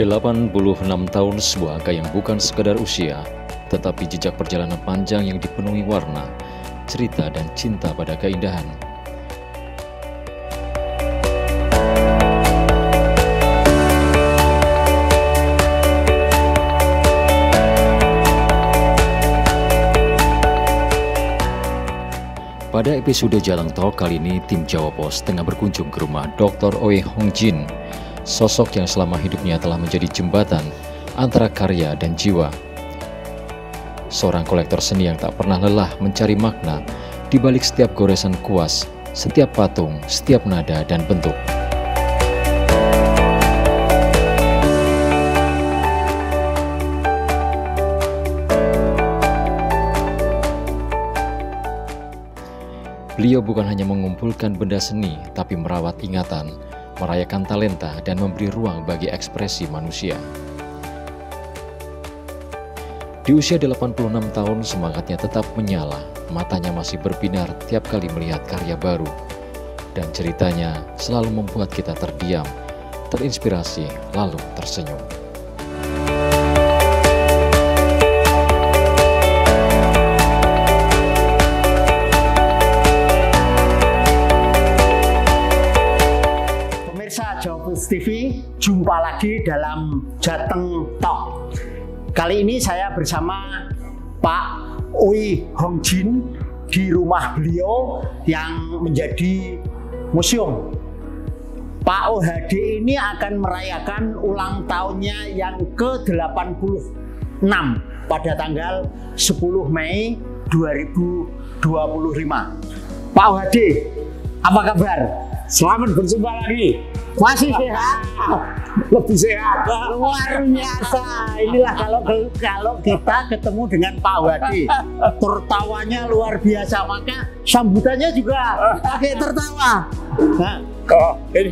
86 tahun sebuah angka yang bukan sekadar usia, tetapi jejak perjalanan panjang yang dipenuhi warna, cerita dan cinta pada keindahan. Pada episode Jalan Talk kali ini, tim Jawa Pos tengah berkunjung ke rumah Dr. Oe Hong Jin, sosok yang selama hidupnya telah menjadi jembatan antara karya dan jiwa. Seorang kolektor seni yang tak pernah lelah mencari makna di balik setiap goresan kuas, setiap patung, setiap nada dan bentuk. Beliau bukan hanya mengumpulkan benda seni, tapi merawat ingatan, merayakan talenta, dan memberi ruang bagi ekspresi manusia. Di usia 86 tahun, semangatnya tetap menyala, matanya masih berbinar tiap kali melihat karya baru. Dan ceritanya selalu membuat kita terdiam, terinspirasi, lalu tersenyum. Jawa Pos TV, jumpa lagi dalam Jateng Talk. Kali ini saya bersama Pak Oe Hong Jin di rumah beliau yang menjadi museum. Pak OHD ini akan merayakan ulang tahunnya yang ke-86 pada tanggal 10 Mei 2025. Pak OHD, apa kabar? Selamat berjumpa lagi. Masih sehat? Lebih sehat. Luar biasa. Inilah kalau kita ketemu dengan Pak Wadi, tertawanya luar biasa, maka sambutannya juga pakai tertawa. Nah, ini.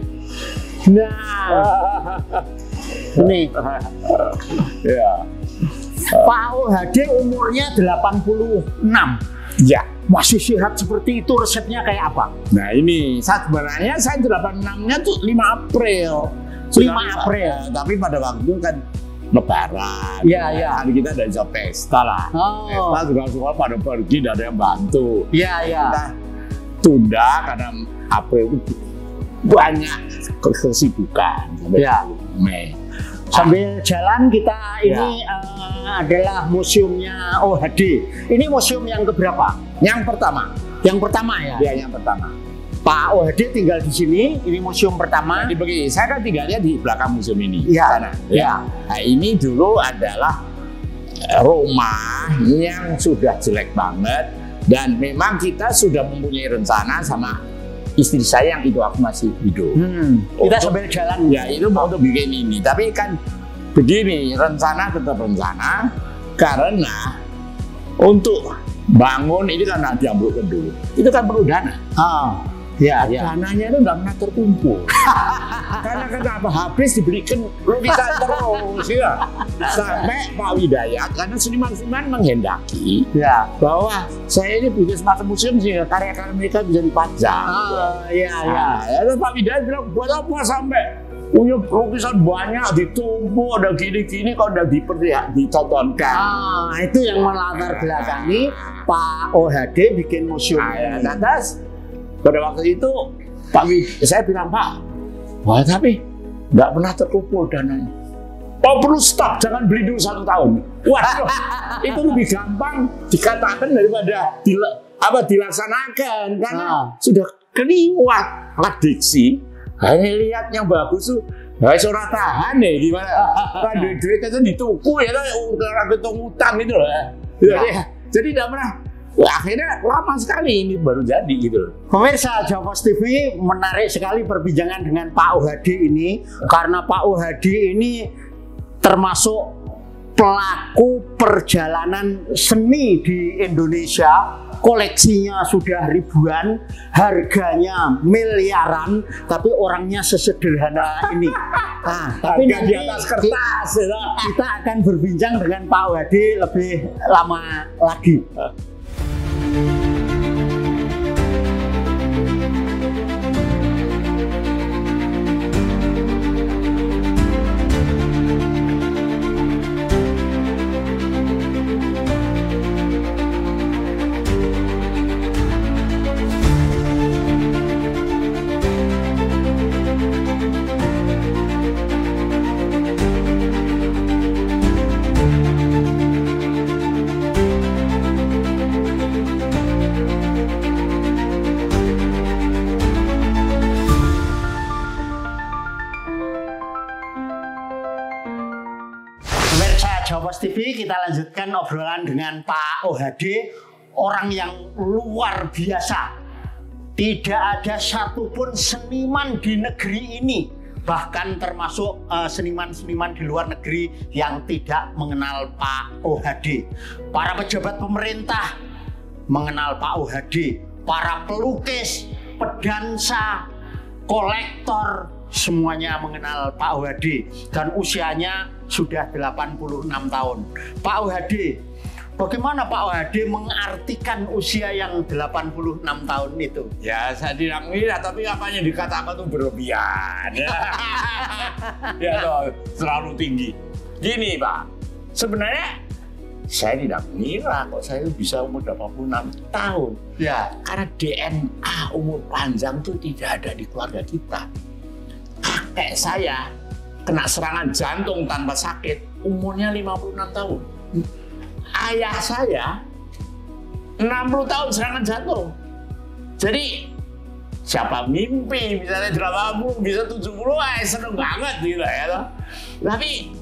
Ini. Ya. Pak OHD umurnya 86. Ya. Masih sehat seperti itu, resepnya kayak apa? Nah ini, sebenarnya saya 86-nya tuh 5 April. 5 April. Tapi pada waktu kan lebaran. Iya, iya. Hari kita ada bisa pesta lah. Oh. Pesta juga semua pada pergi, tidak ada yang bantu. Iya, iya. Kita tunda karena April itu banyak kesibukan. Ya. Mei. Sambil jalan kita ini adalah museumnya OHD. Ini museum yang keberapa? Yang pertama. Yang pertama ya? Ya, yang pertama. Pak OHD tinggal di sini, ini museum pertama. Jadi begini, saya kan tinggalnya di belakang museum ini. Iya. Sana, ya. Nah, ini dulu adalah rumah yang sudah jelek banget. Dan memang kita sudah mempunyai rencana sama istri saya yang itu aku masih hidup. Kita sambil jalan. Ya itu mau untuk bikin ini. Tapi kan begini, rencana tetap rencana. Karena untuk bangun ini kan nanti diambilkan dulu. Itu kan perlu dana. Ya, ya. Dananya itu nggak pernah terkumpul. Karena kenapa habis diberikan lukisan terus ya. Sampai Pak Widayat, karena seniman-seniman menghendaki bahwa saya ini bikin semacam museum sehingga karya-karya mereka bisa dipajang. Iya, iya. Lalu Pak Widayat bilang, buat apa sampai punya lukisan banyak ditumpuk, ada gini-gini kok udah ditontonkan. Itu yang melatar belakangi Pak OHD bikin museum. Lantas pada waktu itu saya bilang, Pak, wah tapi nggak pernah terkumpul dananya. Oh perlu stop, jangan beli dulu 1 tahun. Waduh, itu lebih gampang dikatakan daripada dilaksanakan karena sudah keliwat diksi. Hanya lihat yang bagus tuh, seorang tahan nih gimana? Kan duit itu dituku ya, orang hitung utang gitu loh. Jadi nggak pernah. Wah, akhirnya lama sekali ini baru jadi gitu. Pemirsa Jawa Pos TV, menarik sekali perbincangan dengan Pak OHD ini karena Pak OHD ini termasuk pelaku perjalanan seni di Indonesia. Koleksinya sudah ribuan, harganya miliaran, tapi orangnya sesederhana ini. Tapi nanti di atas kertas kita akan berbincang dengan Pak OHD lebih lama lagi. Jawa Post TV, kita lanjutkan obrolan dengan Pak OHD, orang yang luar biasa. Tidak ada satupun seniman di negeri ini, bahkan termasuk seniman-seniman di luar negeri yang tidak mengenal Pak OHD. Para pejabat pemerintah mengenal Pak OHD, para pelukis, pedansa, kolektor, semuanya mengenal Pak OHD, dan usianya sudah 86 tahun. Pak OHD, bagaimana Pak OHD mengartikan usia yang 86 tahun itu? Ya, saya tidak mengira, tapi apa yang dikatakan itu berlebihan. Ya, toh, terlalu tinggi. Gini Pak, sebenarnya saya tidak mengira kok saya bisa umur 86 tahun. Ya, karena DNA umur panjang itu tidak ada di keluarga kita. Kakek saya kena serangan jantung tanpa sakit, umurnya 56 tahun. Ayah saya 60 tahun serangan jantung. Jadi siapa mimpi misalnya 80, bisa 70, seneng banget gitu ya. Tapi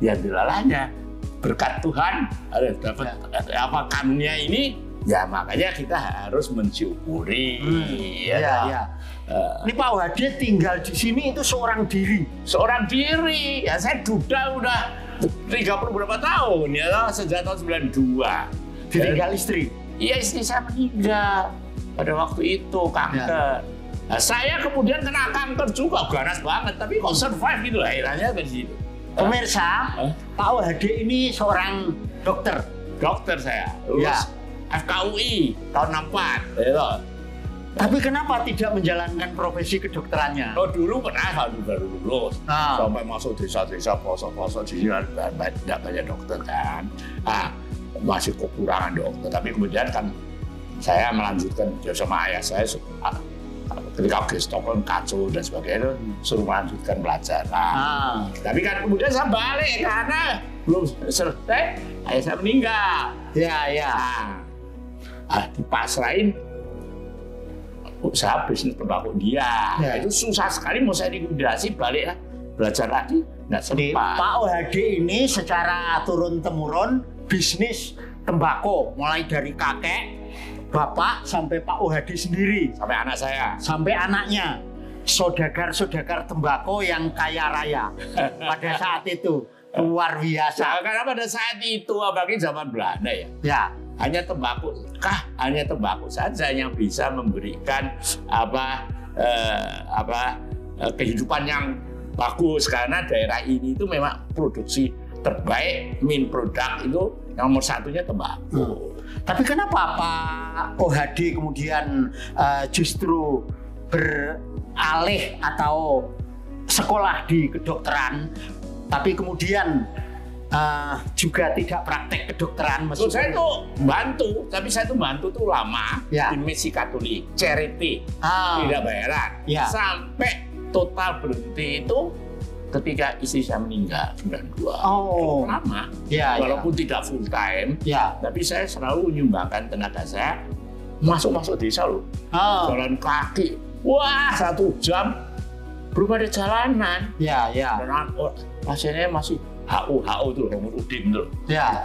ya dilalahnya berkat Tuhan ada dapat apa kanunnya ini, ya makanya kita harus mensyukuri. Ya. Ini Pak OHD tinggal di sini itu seorang diri. Seorang diri. Ya saya udah 30 berapa tahun ya, sejak tahun 92. Ditinggal istri. Iya, istri saya meninggal pada waktu itu kanker. Nah, saya kemudian kena kanker juga, ganas banget, tapi kok survive gitu lah akhirnya ke situ. Pemirsa, Pak OHD ini seorang dokter. Dokter saya, lulus FKUI tahun 64. Gitu. Tapi kenapa tidak menjalankan profesi kedokterannya? Oh, dulu pernah baru lulus, sampai masuk desa-desa, pelosok-pelosok di sini tidak banyak dokter kan. Masih kekurangan dokter. Tapi kemudian kan saya melanjutkan sama ayah saya. Ketika ke Stockholm kacau dan sebagainya, suruh melanjutkan pelajaran. Tapi kan kemudian saya balik karena belum selesai, ayah saya meninggal. Ya. Dipasrahin usaha bisnis tembakau dia. Itu susah sekali, mau saya likuidasi, balik belajar lagi, nggak sempat. Pak OHD ini secara turun-temurun bisnis tembakau, mulai dari kakek, bapak, sampai Pak OHD sendiri. Sampai anak saya. Sampai anaknya. Saudagar-saudagar tembakau yang kaya raya pada saat itu. Luar biasa. Karena pada saat itu, apalagi zaman Belanda ya. Hanya tembakau saja yang bisa memberikan kehidupan yang bagus, karena daerah ini itu memang produksi terbaik, main produk itu nomor satunya tembakau. Tapi kenapa Pak OHD kemudian justru beralih atau sekolah di kedokteran, tapi kemudian juga tidak praktek kedokteran? Saya itu bantu, tapi saya itu bantu tuh lama di misi Katolik, charity, tidak bayaran, sampai total berhenti itu ketika istri saya meninggal 92. Lama, walaupun tidak full time, tapi saya selalu menyumbangkan tenaga saya, masuk desa loh, jalan kaki, 1 jam, belum ada jalanan, dan pasiennya masih HU tuh, nomor Udin tuh,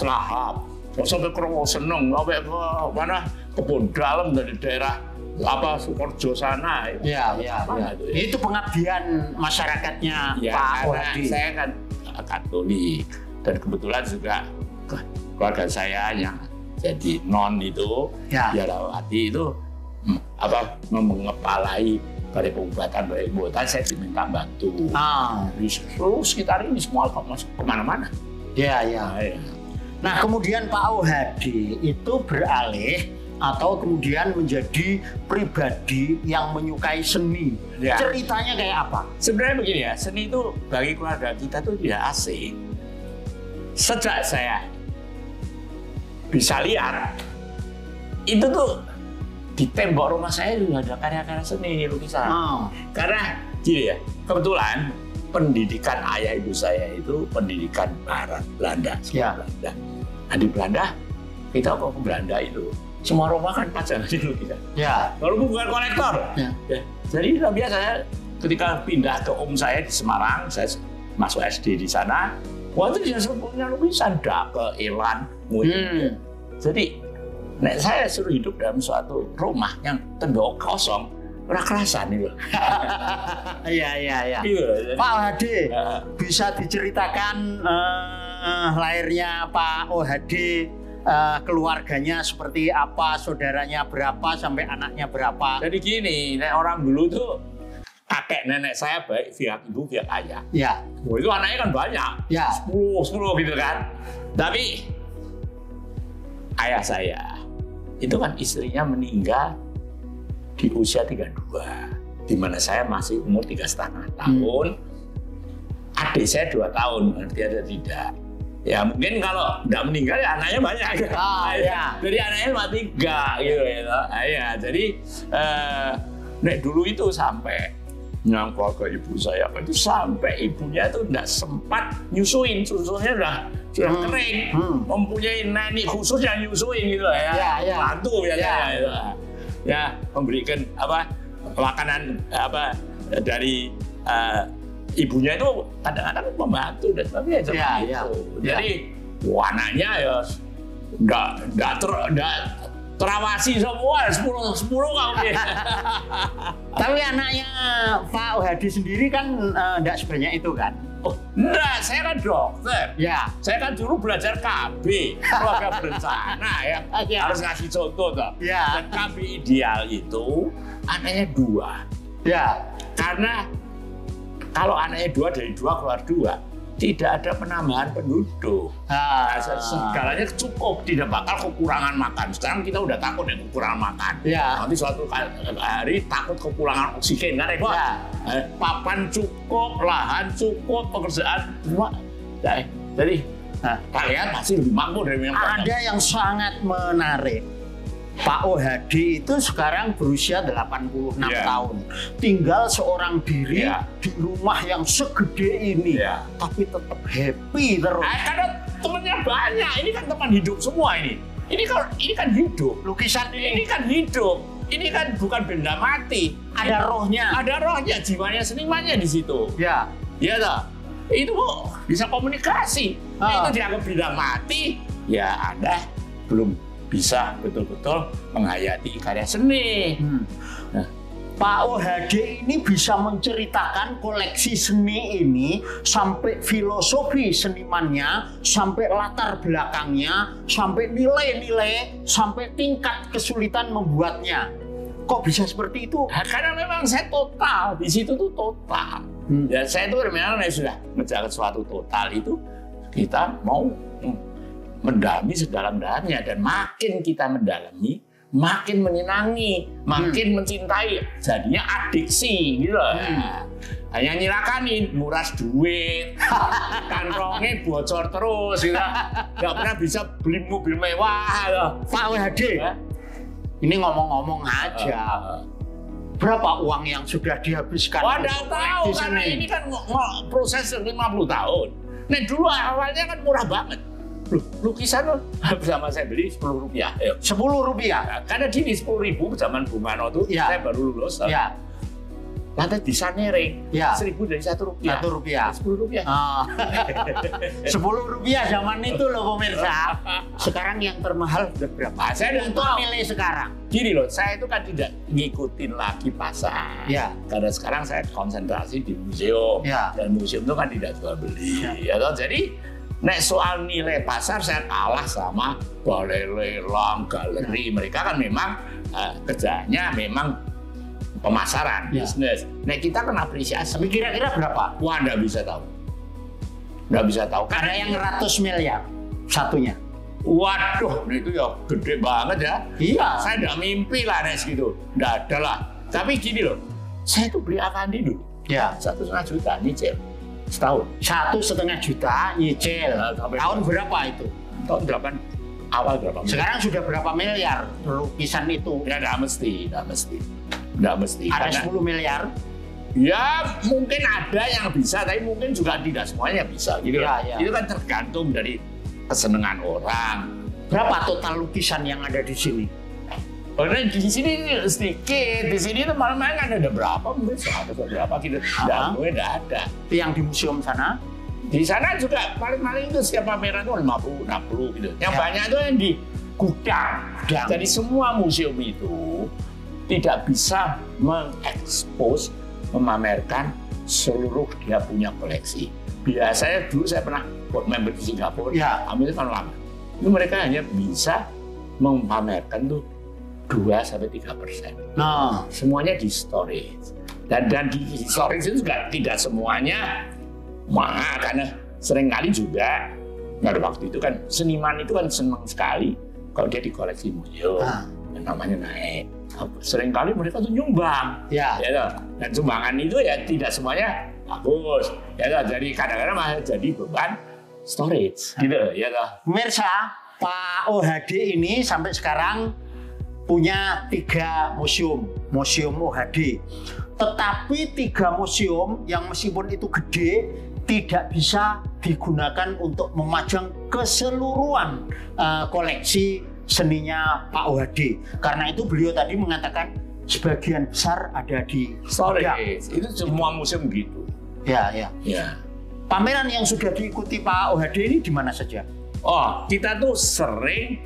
telahap, sampai ke seneng, sampai ke mana, kebun dalam dari daerah Sukoharjo sana. Itu pengabdian masyarakatnya Pak OHD. Saya kan Katolik, dan kebetulan juga keluarga saya yang jadi non itu, biarawati itu mengepalai Balai Pengobatan, saya diminta bantu. Seluruh sekitar ini semua masuk kemana-mana. Nah, kemudian Pak OHD itu beralih atau kemudian menjadi pribadi yang menyukai seni. Ceritanya kayak apa? Sebenarnya begini ya, seni itu bagi keluarga kita tuh tidak asing. Sejak saya bisa lihat, itu tuh di tembok rumah saya juga ada karya-karya seni, lukisan. Karena gini ya, kebetulan pendidikan ayah ibu saya itu pendidikan barat, Belanda. Belanda. Nah, di Belanda, kita kok ke Belanda itu, semua rumah kan pajangan lukisan. Walaupun bukan kolektor. Jadi biasa saya ketika pindah ke om saya di Semarang, saya masuk SD di sana, Waktu dia punya lukisan Dake, Elan, Jadi, nek saya suruh hidup dalam suatu rumah yang tembok kosong, ora kerasan itu. Iya. Pak OHD, bisa diceritakan lahirnya Pak OHD, keluarganya seperti apa, saudaranya berapa, sampai anaknya berapa? Jadi gini, nek orang dulu tuh kakek nenek saya baik pihak ibu pihak ayah. Ya. Itu anaknya kan banyak. Ya. 10 gitu kan. Tapi ayah saya itu kan istrinya meninggal di usia 32, di mana saya masih umur 3,5 tahun. Adik saya 2 tahun, ngerti ada tidak? Ya mungkin kalau nggak meninggal ya anaknya banyak. Ya. Jadi anaknya cuma 3 gitu ya. Ya, jadi nek dulu itu sampai yang keluarga ibu saya itu sampai ibunya itu nggak sempat nyusuin, susunya sudah kering, mempunyai nenek khusus yang nyusuin gitu ya. Bantu biasanya. Ya, memberikan makanan dari ibunya itu kadang-kadang membantu dan sebagainya seperti itu. Jadi anaknya ya nggak terawasi semua 10 kaum dia. Tapi anaknya Pak OHD sendiri kan nggak sebanyak itu kan? Oh, enggak, saya kan dokter. Ya. Saya kan dulu belajar KB, keluarga berencana ya. Harus ngasih contoh toh. Ya. Dan KB ideal itu anaknya 2. Ya. Karena kalau anaknya 2 dari 2 keluar 2, tidak ada penambahan penduduk. Segalanya cukup, tidak bakal kekurangan makan. Sekarang kita udah takut ya kekurangan makan. Ya. Nanti suatu hari takut kekurangan oksigen kan ya. Papan cukup, lahan cukup, pekerjaan cuma. Jadi kalian pasti lebih makmur dari yang banyak. Ada yang sangat menarik. Pak OHD itu sekarang berusia 86 tahun. Tinggal seorang diri di rumah yang segede ini. Tapi tetap happy terus. Karena temennya banyak. Ini kan teman hidup semua ini. Ini kan hidup. Lukisan ini kan hidup. Ini kan bukan benda mati. Ada rohnya. Ada rohnya, jiwanya, senimannya di situ. Ya. Iya toh. Itu bisa komunikasi. Itu dianggap benda mati. Ya Anda belum bisa betul-betul menghayati karya seni. Pak OHD ini bisa menceritakan koleksi seni ini sampai filosofi senimannya, sampai latar belakangnya, sampai nilai-nilai, sampai tingkat kesulitan membuatnya. Kok bisa seperti itu? Karena memang saya total, di situ tuh total. Dan saya itu memang sudah menjaga suatu total itu, kita mau mendalami sedalam-dalamnya, dan makin kita mendalami, makin menyenangi, makin mencintai, jadinya adiksi gitu loh. Hanya nyilakanin, nguras duit, kantongnya bocor terus, gitu. Nggak pernah bisa beli mobil mewah. Loh. Pak OHD, ini ngomong-ngomong aja. Berapa uang yang sudah dihabiskan? Wah, nggak tahu, karena ini kan proses 50 tahun. Nah dulu awalnya kan murah banget. Lukisan bersama saya beli Rp10. 10 rupiah? Karena gini 10.000 zaman Bung Karno tuh, saya baru lulus. Lantai desainnya ring, 1.000 dari Rp1. Rp10. Rp10 zaman itu loh pemirsa. Sekarang yang termahal sudah berapa? Saya untuk nilai sekarang. Gini loh, saya itu kan tidak ngikutin lagi pasar. Karena sekarang saya konsentrasi di museum. Dan museum itu kan tidak jual beli. Jadi nek soal nilai pasar saya kalah sama balai lelang, galeri. Mereka kan memang kerjanya memang pemasaran, bisnis. Nek kita kan apresiasi. Tapi kira-kira berapa? Wah, nggak bisa tahu. Nggak bisa tahu. Ada yang 100 miliar satunya. Waduh, itu ya gede banget ya. Iya. Saya nggak mimpi lah nek segitu. Nggak ada lah. Tapi gini loh, saya tuh beli Avandi dulu. 1,5 juta nyicil. Setahun. 1,5 juta nyicil. Tahun berapa itu? Tahun 8. Awal berapa? Sekarang sudah berapa miliar lukisan itu? Ya nggak mesti. Nggak mesti. Ada 10 miliar? Ya mungkin ada yang bisa, tapi mungkin juga tidak semuanya bisa. Gitu Itu kan tergantung dari kesenangan orang. Berapa total lukisan yang ada di sini? Karena di sini sedikit, di sini tuh malah kan ada berapa, mungkin 100 berapa kita nggak ada. Yang di museum sana? Di sana juga paling-paling itu setiap pameran itu 50, 60 gitu. Yang banyak itu yang di gudang. Jadi semua museum itu tidak bisa mengekspos, memamerkan seluruh dia punya koleksi. Biasanya dulu saya pernah board member di Singapura, Amerika kan lama. Itu mereka hanya bisa memamerkan tuh 2-3%. Nah, semuanya di storage. Dan di storage itu juga tidak semuanya mahal, karena seringkali juga pada waktu itu kan seniman itu kan senang sekali kalau dia dikoleksi museum, namanya naik. Seringkali mereka tuh nyumbang, ya dan sumbangan itu ya tidak semuanya bagus, ya jadi kadang-kadang malah jadi beban storage, gitu, ya toh. Pemirsa, Pak OHD ini sampai sekarang punya 3 museum OHD. Tetapi 3 museum yang meskipun itu gede tidak bisa digunakan untuk memajang keseluruhan koleksi seninya Pak OHD. Karena itu beliau tadi mengatakan sebagian besar ada di storage. Itu semua museum gitu. Ya. Pameran yang sudah diikuti Pak OHD ini di mana saja? Oh, kita tuh sering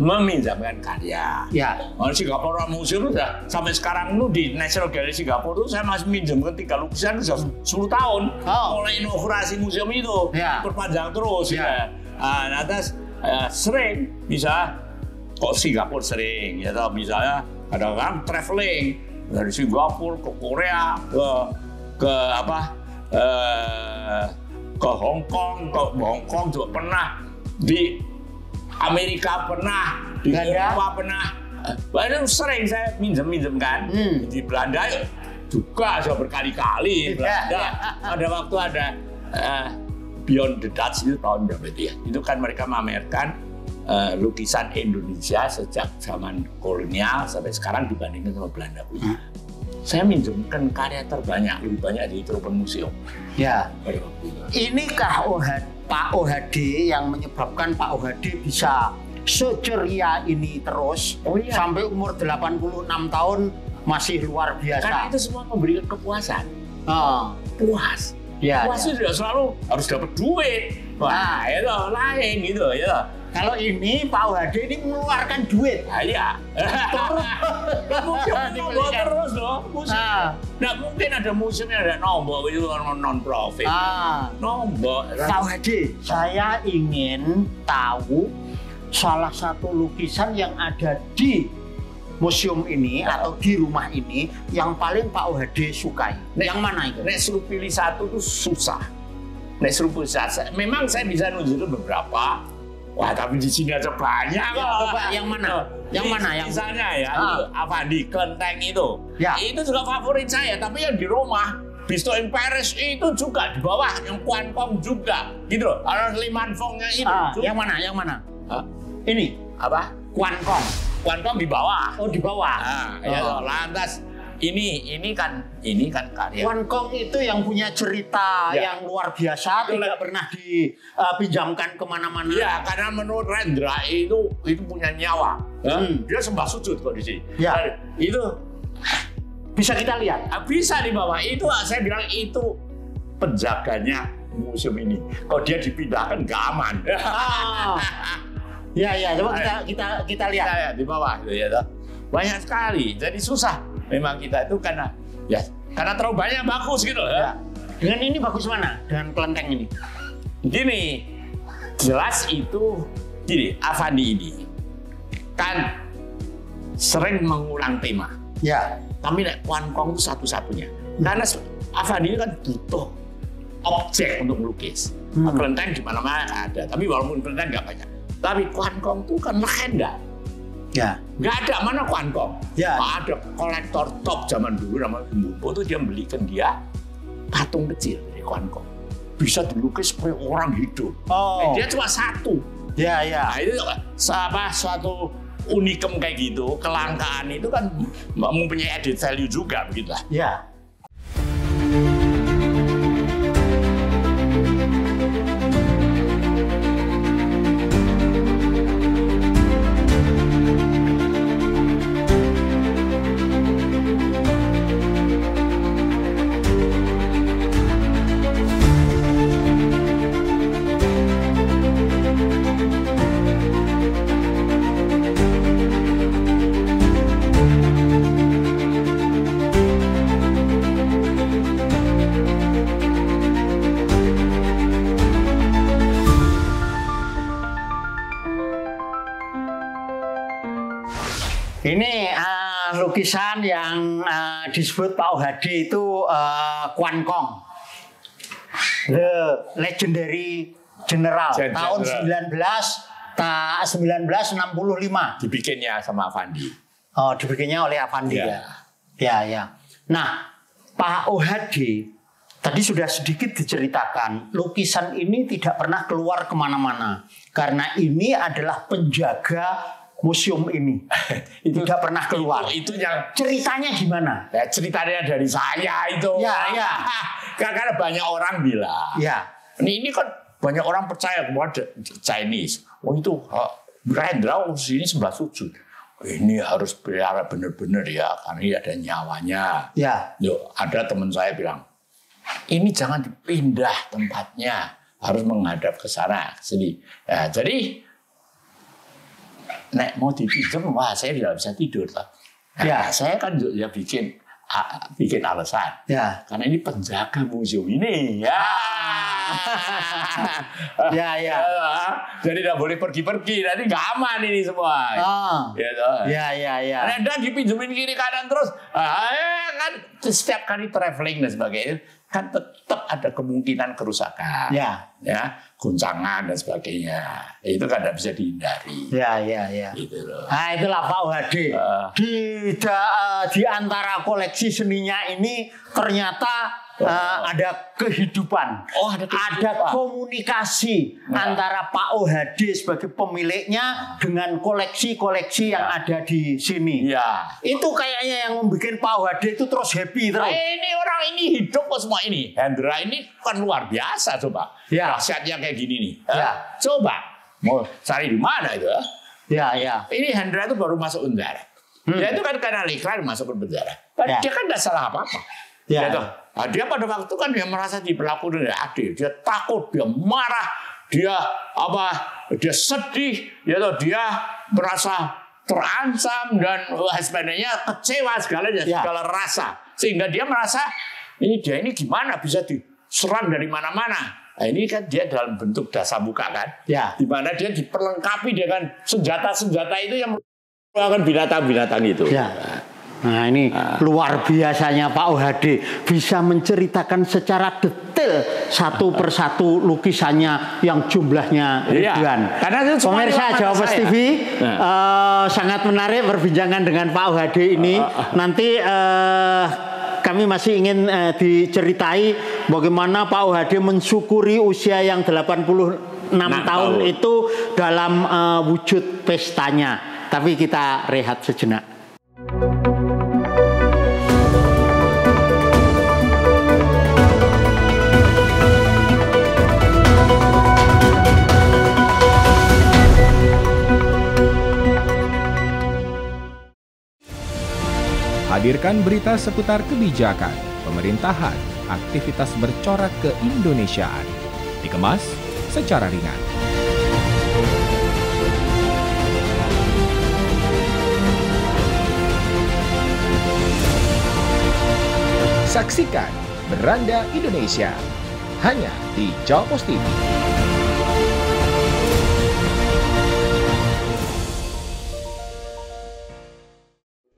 meminjamkan karya. Ya. Singapura Museum udah sampai sekarang lu di National Gallery Singapura tuh saya masih minjamkan 3 lukisan sudah 10 tahun. Mulai inaugurasi museum itu berpanjang terus. Nah, terus sering bisa Singapura sering, ya misalnya kadang-kadang traveling dari Singapura ke Korea ke Hong Kong juga pernah, di Amerika pernah, di Eropa pernah. Banyak sering saya minjem-kan. Di Belanda juga saya berkali-kali. Belanda ada waktu ada Beyond the Dutch itu tahun berapa itu ya? Itu kan mereka memamerkan lukisan Indonesia sejak zaman kolonial sampai sekarang dibandingkan sama Belanda punya. Saya minjemkan karya terbanyak, lebih banyak di Tropen Museum. Ya. Pada waktu itu. Inikah Pak OHD yang menyebabkan Pak OHD bisa seceria ini terus sampai umur 86 tahun masih luar biasa? Karena itu semua memberikan kepuasan. Puas. Puas itu tidak selalu harus dapat duit. Wah, itu lain gitu ya. Kalau ini Pak OHD ini mengeluarkan duit. Iya. Museum terus loh. Nggak mungkin ada museum yang ada nombok itu non-profit. Nombok. Pak OHD, saya ingin tahu salah satu lukisan yang ada di museum ini atau di rumah ini yang paling Pak OHD sukai. Yang mana itu? Nek suruh pilih satu tuh susah. Nek suruh pilih satu, memang saya bisa nunjukin beberapa. Wah, tapi di sini aja banyak. Yang mana? Yang mana? Yang misalnya ya, itu Avandi Kelenteng itu. Itu juga favorit saya, tapi yang di rumah Bistro in Paris itu juga di bawah, yang Kwan Kong juga, gitu loh. Ada Liman Fongnya itu. Yang mana? Yang mana? Ini apa? Kwan Kong. Kwan Kong di bawah. Oh, di bawah. Ya, lantas ini kan karya. Kwan Kong itu yang punya cerita yang luar biasa, tidak pernah dipinjamkan kemana-mana. Iya, karena menurut Rendra itu punya nyawa. Dia sembah sujud kok di sini. Itu bisa kita lihat. Bisa di bawah. Itu saya bilang itu penjaganya museum ini. Kalau dia dipindahkan nggak aman. Coba kita lihat. Ya, di bawah itu ya. Banyak sekali. Jadi susah. Memang kita itu karena terlalu banyak bagus gitu ya. Dengan ini bagus mana? Dengan kelenteng ini? Gini, jelas itu gini, Avandi ini kan sering mengulang tema. Tapi Kwan Kong itu satu-satunya. Karena Avandi ini kan butuh objek untuk melukis. Kelenteng di mana-mana ada, tapi walaupun kelenteng nggak banyak. Tapi Kwan Kong itu kan legenda. Nggak ada mana Kwan Kong. Ada kolektor top zaman dulu namanya Bumbo tuh dia belikan dia patung kecil dari Kwan Kong. Bisa dilukis seperti orang hidup. Dia cuma satu. Nah, itu suatu unikum kayak gitu, kelangkaan itu kan mempunyai added value juga begitu lah. Ini lukisan yang disebut Pak Ohadi itu Kwan Kong, the legendary general tahun 1965. Dibikinnya sama Avandi. Oh, dibikinnya oleh Avandi ya. Ya. Nah, Pak Ohadi tadi sudah sedikit diceritakan, lukisan ini tidak pernah keluar kemana-mana karena ini adalah penjaga museum ini. Itu tidak pernah keluar. Itu yang ceritanya gimana? Ya, ceritanya dari saya itu. Ya. Karena banyak orang bilang. Ya. Ini kan banyak orang percaya kepada Chinese. Oh itu Hendra sini sebelah sujud. Ini harus pelihara benar-benar ya, karena ini ada nyawanya. Ya. Yo, ada teman saya bilang, ini jangan dipindah tempatnya, harus menghadap ke sana, ke sini. Ya, jadi nek mau dipinjam, wah saya tidak bisa tidur. Nah, ya. Saya kan ya bikin alasan. Ya. Karena ini penjaga museum ini. Ya. Ya. Jadi tidak boleh pergi-pergi, nanti nggak aman ini semua. Ya. Anda dipinjemin kiri kanan terus, kan setiap kali traveling dan sebagainya, kan tetap ada kemungkinan kerusakan, guncangan dan sebagainya. Itu kan tidak bisa dihindari. Ya. Gitu loh. Nah, itulah Pak Ohadi. Di antara koleksi seninya ini ternyata ada kehidupan. Ada komunikasi antara Pak Ohadi sebagai pemiliknya dengan koleksi-koleksi yang ada di sini. Ya. Itu kayaknya yang membuat Pak Ohadi itu terus happy terus. Ini orang ini hidup kok semua ini. Hendra ini kan luar biasa coba. Ya. Dahsyatnya kayak gini nih. Ya. Coba mau cari di mana itu? Ya. Ini Hendra itu baru masuk penjara. Dia itu kan karena iklan masuk ke penjara. Dia kan tidak salah apa-apa. Dia pada waktu kan dia merasa diperlakukan oleh adil. Dia takut, dia marah, dia sedih, dia merasa terancam dan sebenarnya kecewa segala rasa. Sehingga dia merasa ini gimana bisa diserang dari mana-mana. Nah, ini kan dia dalam bentuk dasa muka kan. Di mana dia diperlengkapi dengan senjata-senjata itu yang merupakan binatang-binatang itu. Nah ini luar biasanya Pak Ohadi bisa menceritakan secara detail satu persatu lukisannya yang jumlahnya ribuan. Pemirsa Jawa TV sangat menarik perbincangan dengan Pak Ohadi ini. Nanti kami masih ingin diceritai bagaimana Pak Ohadi mensyukuri usia yang 86 tahun itu dalam wujud pestanya. Tapi kita rehat sejenak. Hadirkan berita seputar kebijakan, pemerintahan, aktivitas bercorak keindonesiaan. Dikemas secara ringan. Saksikan Beranda Indonesia hanya di Jawa Post TV.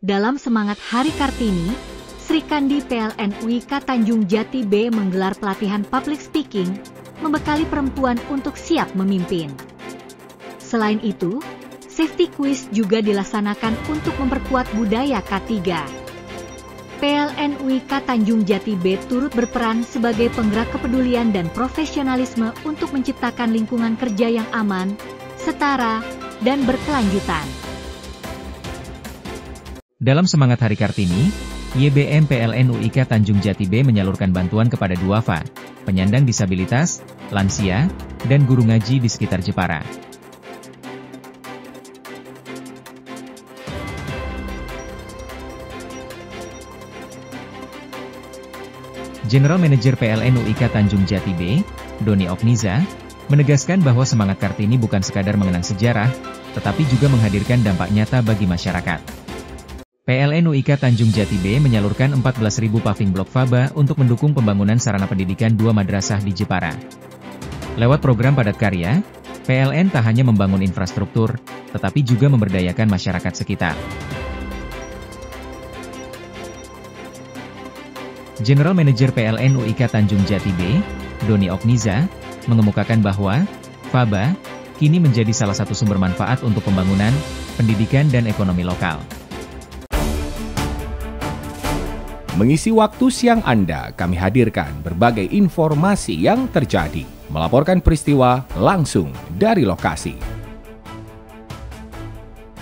Dalam semangat Hari Kartini, Sri Kandi PLN UIK Tanjung Jati B menggelar pelatihan public speaking, membekali perempuan untuk siap memimpin. Selain itu, safety quiz juga dilaksanakan untuk memperkuat budaya K3. PLN UIK Tanjung Jati B turut berperan sebagai penggerak kepedulian dan profesionalisme untuk menciptakan lingkungan kerja yang aman, setara, dan berkelanjutan. Dalam semangat Hari Kartini, YBM PLN UIK Tanjung Jati B menyalurkan bantuan kepada duafa, penyandang disabilitas, lansia, dan guru ngaji di sekitar Jepara. General Manager PLN UIK Tanjung Jati B, Doni Okniza, menegaskan bahwa semangat Kartini bukan sekadar mengenang sejarah, tetapi juga menghadirkan dampak nyata bagi masyarakat. PLN UIK Tanjung Jati B menyalurkan 14.000 paving blok faba untuk mendukung pembangunan sarana pendidikan 2 madrasah di Jepara. Lewat program padat karya, PLN tak hanya membangun infrastruktur, tetapi juga memberdayakan masyarakat sekitar. General Manager PLN UIK Tanjung Jati B, Doni Okniza, mengemukakan bahwa FABA kini menjadi salah satu sumber manfaat untuk pembangunan, pendidikan dan ekonomi lokal. Mengisi waktu siang Anda, kami hadirkan berbagai informasi yang terjadi, melaporkan peristiwa langsung dari lokasi.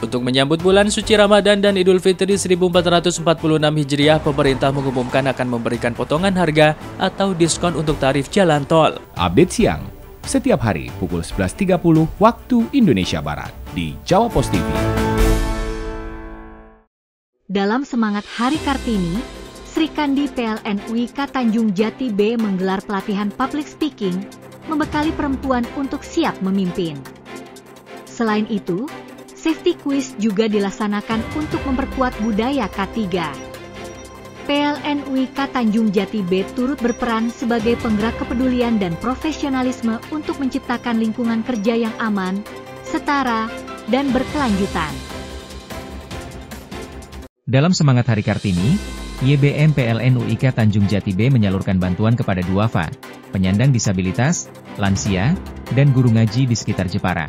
Untuk menyambut bulan suci Ramadan dan Idul Fitri 1446 Hijriah, pemerintah mengumumkan akan memberikan potongan harga atau diskon untuk tarif jalan tol. Update siang, setiap hari pukul 11.30 waktu Indonesia Barat di Jawa Post TV. Dalam semangat Hari Kartini, Sri Kandi PLN UIK Tanjung Jati B menggelar pelatihan public speaking, membekali perempuan untuk siap memimpin. Selain itu, safety quiz juga dilaksanakan untuk memperkuat budaya K3. PLN UIK Tanjung Jati B turut berperan sebagai penggerak kepedulian dan profesionalisme untuk menciptakan lingkungan kerja yang aman, setara, dan berkelanjutan. Dalam semangat Hari Kartini, YBM PLN UIK Tanjung Jati B menyalurkan bantuan kepada duafa, penyandang disabilitas, lansia, dan guru ngaji di sekitar Jepara.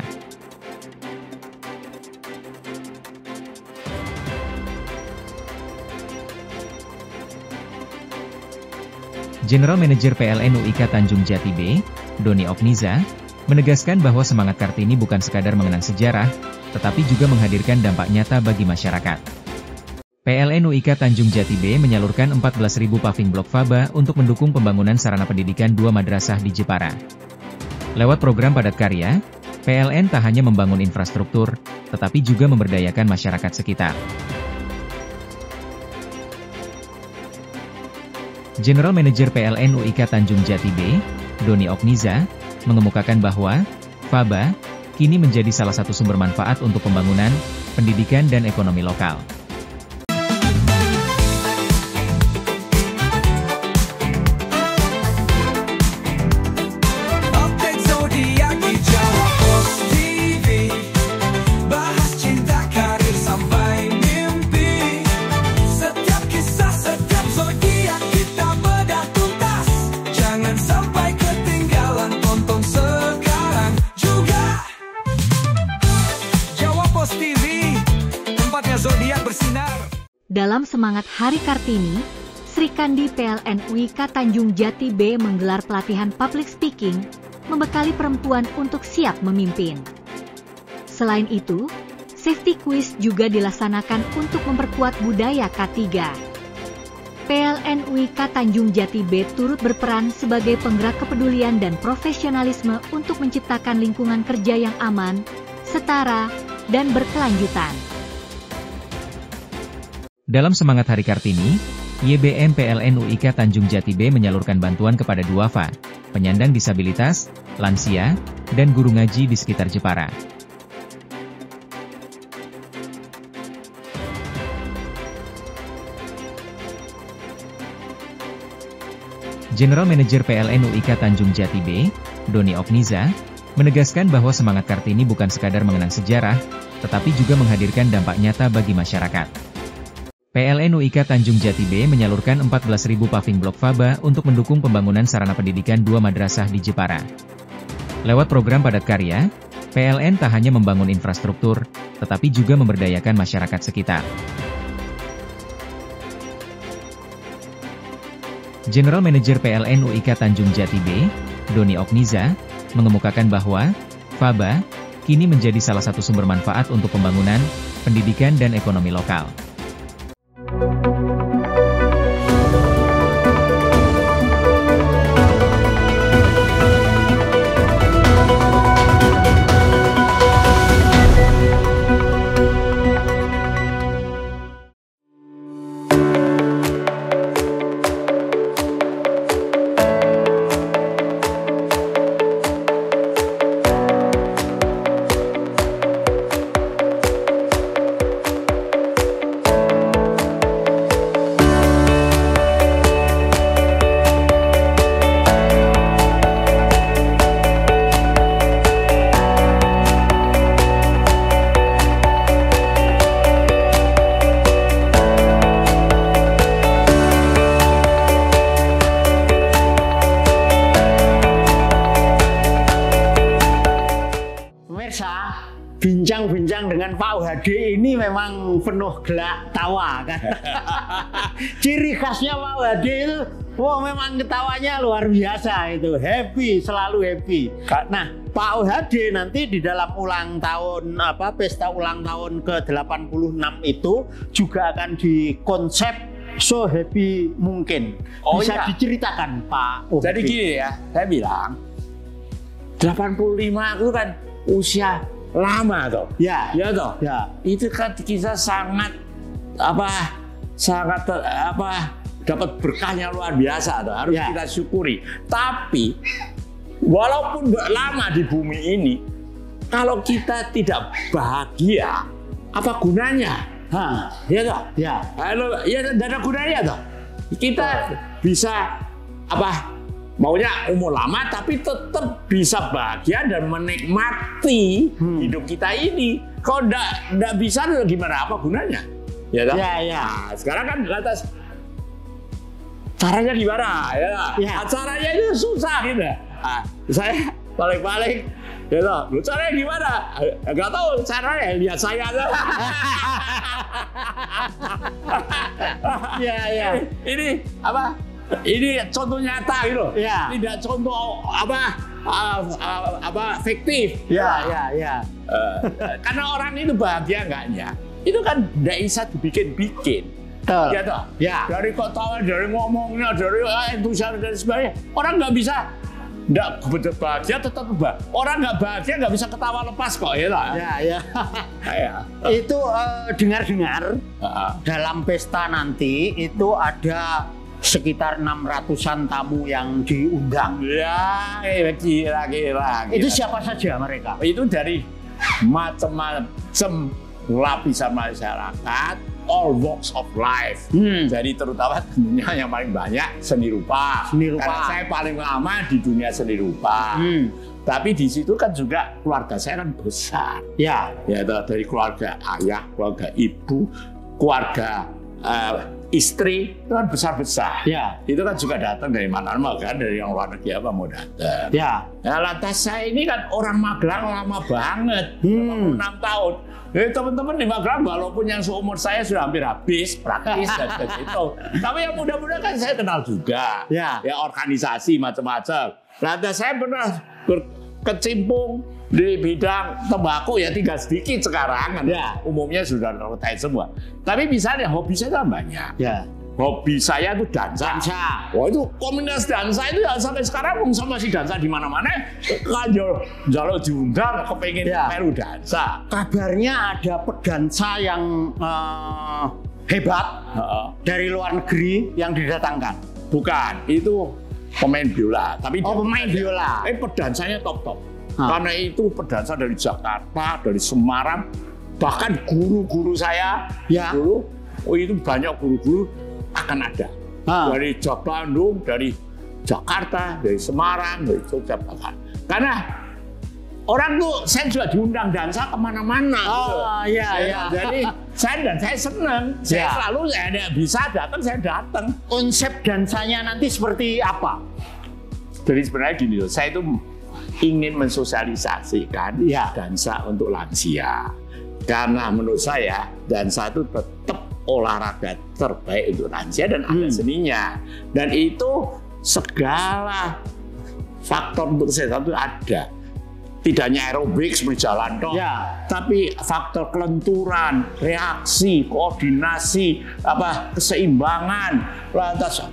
General Manager PLN UIK Tanjung Jati B, Doni Okniza, menegaskan bahwa semangat Kartini bukan sekadar mengenang sejarah, tetapi juga menghadirkan dampak nyata bagi masyarakat. PLN UIK Tanjung Jati B menyalurkan 14.000 paving blok FABA untuk mendukung pembangunan sarana pendidikan 2 madrasah di Jepara. Lewat program padat karya, PLN tak hanya membangun infrastruktur, tetapi juga memberdayakan masyarakat sekitar. General Manager PLN UIK Tanjung Jati B, Doni Okniza, mengemukakan bahwa FABA kini menjadi salah satu sumber manfaat untuk pembangunan, pendidikan dan ekonomi lokal. Dalam semangat Hari Kartini, Sri Kandi PLN UIK Tanjung Jati B menggelar pelatihan public speaking, membekali perempuan untuk siap memimpin. Selain itu, safety quiz juga dilaksanakan untuk memperkuat budaya K3. PLN UIK Tanjung Jati B turut berperan sebagai penggerak kepedulian dan profesionalisme untuk menciptakan lingkungan kerja yang aman, setara, dan berkelanjutan. Dalam semangat Hari Kartini, YBM PLN UIK Tanjung Jati B menyalurkan bantuan kepada duafa, penyandang disabilitas, lansia, dan guru ngaji di sekitar Jepara. General Manager PLN UIK Tanjung Jati B, Doni Okniza, menegaskan bahwa semangat Kartini bukan sekadar mengenang sejarah, tetapi juga menghadirkan dampak nyata bagi masyarakat. PLN UIK Tanjung Jati B menyalurkan 14.000 paving blok FABA untuk mendukung pembangunan sarana pendidikan 2 madrasah di Jepara. Lewat program padat karya, PLN tak hanya membangun infrastruktur, tetapi juga memberdayakan masyarakat sekitar. General Manager PLN UIK Tanjung Jati B, Doni Okniza, mengemukakan bahwa FABA kini menjadi salah satu sumber manfaat untuk pembangunan, pendidikan dan ekonomi lokal. bincang-bincang dengan Pak UHD ini memang penuh gelak tawa kan. Ciri khasnya Pak UHD itu, wah memang ketawanya luar biasa itu, happy, selalu happy. Nah, Pak UHD nanti di dalam ulang tahun pesta ulang tahun ke-86 itu juga akan dikonsep so happy mungkin. Bisa diceritakan Pak UHD? Jadi gini ya, saya bilang 85 itu kan usia lama toh. Ya. Ya toh. Ya. Itu kan kita sangat dapat berkahnya luar biasa toh. Harus kita syukuri. Tapi walaupun lama di bumi ini, kalau kita tidak bahagia, apa gunanya? Ya toh. Ya. Ya tidak ada gunanya toh. Kita bisa maunya umur lama tapi tetap bisa bahagia dan menikmati hidup kita ini. Kalau enggak bisa gimana, apa gunanya? Ya toh? Ya. Nah, sekarang kan lantas caranya gimana? Ya. Caranya itu susah gitu. Nah, saya balik-balik ya toh. Lu caranya gimana? Enggak tahu caranya, lihat saya aja. Ya. Ini ini contoh nyata gitu. Ya. Tidak contoh fiktif. Ya. Karena orang itu bahagia enggaknya, itu kan tidak bisa dibikin-bikin. Ya toh? Ya. Dari ketawa, dari ngomongnya, dari entusiasme dan sebagainya, orang nggak bisa nggak bahagia tetap bahagia. Orang nggak bahagia nggak bisa ketawa lepas kok ya lah. Ya. Itu dengar-dengar dalam pesta nanti itu ada sekitar 600-an tamu yang diundang. Ya, kira-kira. Itu siapa saja mereka? Itu dari macam-macam lapisan masyarakat, all walks of life. Jadi terutama tentunya yang paling banyak seni rupa. Karena saya paling lama di dunia seni rupa. Tapi di situ kan juga keluarga saya kan besar. Ya dari keluarga ayah, keluarga ibu, keluarga istri itu kan besar-besar. Ya. Itu kan juga datang dari mana-mana kan, dari yang luar negeri mau datang. Ya. Nah, lantas saya ini kan orang Magelang lama banget, 6 tahun. Teman-teman di Magelang walaupun yang seumur saya sudah hampir habis praktis dan itu. Tapi yang muda-muda kan saya kenal juga. Ya organisasi macam-macam. Lantas saya pernah berkecimpung di bidang tembakau ya tinggal sedikit sekarang kan. Ya. Umumnya sudah terkait semua. Tapi misalnya hobi saya banyak. Ya. Hobi saya itu dansa. Wah itu komunitas dansa itu ya sampai sekarang saya masih dansa di mana-mana. Kalau diundang kepengen melu dansa. Kabarnya ada pedansa yang hebat dari luar negeri yang didatangkan. Bukan, itu pemain biola. Tapi pemain biola. Pedansanya top-top. Karena itu pedansa dari Jakarta, dari Semarang, bahkan guru-guru saya dulu, itu banyak guru-guru akan ada dari Bandung, dari Jakarta, dari Semarang, dari Jogja bahkan. Karena orang tuh saya juga diundang dansa kemana-mana. Jadi saya senang. Saya selalu saya bisa datang, saya datang. Konsep dansanya nanti seperti apa? Jadi sebenarnya gini loh, saya itu ingin mensosialisasikan dansa untuk lansia. Karena menurut saya dansa itu tetap olahraga terbaik untuk lansia dan ada seninya. Dan itu segala faktor untuk kesehatan itu ada. Tidak hanya aerobik seperti jalan toh, tapi faktor kelenturan, reaksi, koordinasi, keseimbangan, lantas